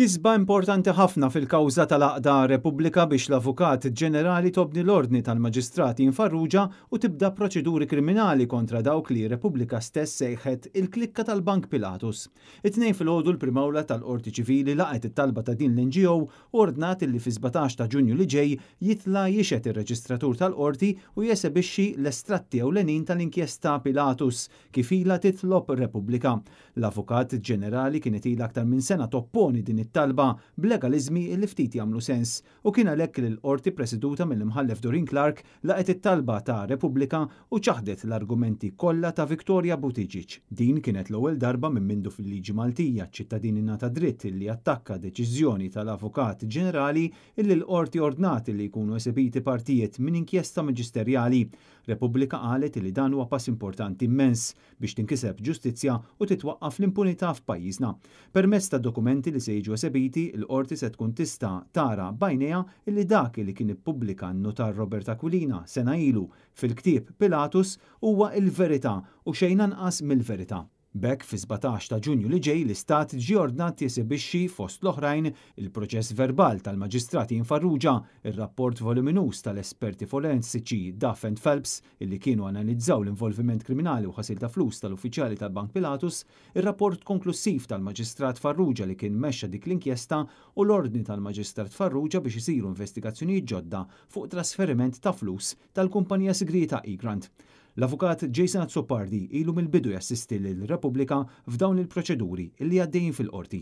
Kisba importanti ħafna fil-kawża tal-Aqda Repubblika biex l-Avukat Ġenerali tobni l-ordni tal-Maġistrati infarruġa u tibda proċeduri kriminali kontra dawk li Repubblika stess sejħet il-klikka tal-Bank Pilatus. It-tnejn filgħodu l-primawla tal-Qorti Ċivili laqgħet it-talba ta' din l-NGO u ordnat li fi 17 ta' Ġunju li ġej jitla jixet ir-Reġistratur tal-Qorti u jesebixxi l-estratti ewlenin tal-inkjesta Pilatus kif ilha titlob Repubblika. L-Avukat Ġenerali kienet ilha aktar minn sena topponi din it-talba b'legalizmi li ftit jagħmlu sens u kien għalhekk li l-qorti presiduta mill-imħallef Doreen Clark laqgħet it-talba ta' Repubblika u ċaħdet l-argumenti kollha ta' Victoria Buttigieg. Din kienet l-ewwel darba minn mindu fil-liġi Maltija ċittadini nata dritt li attakka deċiżjoni tal-Avukat Ġenerali illi l-qorti ordnat li jkunu esebiti partijiet minn inkjesta maġisterjali. Repubblika qalet li dan huwa pass importanti immens biex tinkiseb ġustizzja u titwaqqaf l-impunità f'pajjiżna. Permezz ta' dokumenti li se jiġu esebiti, l-qorti se tkun tista' tara bajnejha illi dak li kien ippubblika n-notar Robert Aquilina sena ilu fil-ktieb Pilatus huwa l-verità u xejn anqas mill-verità. B'hekk fi 17 ta' Ġunju li ġej l-Istat ġie ordnat jesebixxi fost l-oħrajn il-proċess verbal tal-Maġistrati infarruġa, ir-rapport voluminus tal-esperti forensiċi Duff and Phelps illi kienu analizzaw l-involviment kriminali u ħasil ta' flus tal-uffiċjali tal-Bank Pilatus, ir-rapport konklusiv tal-Maġistrat Farrugia li kien mexxa dik l-inkjesta u l-ordni tal-Maġistrat Farrugia biex isiru investigazzjonijiet ġodda fuq trasferiment ta' flus tal-kumpanija sigrita eGrant. L-Avukat Jason Azzopardi ilu mill-bidu jassisti lill-Repubblika f'dawn il-proċeduri illi għaddejjin fil-qorti.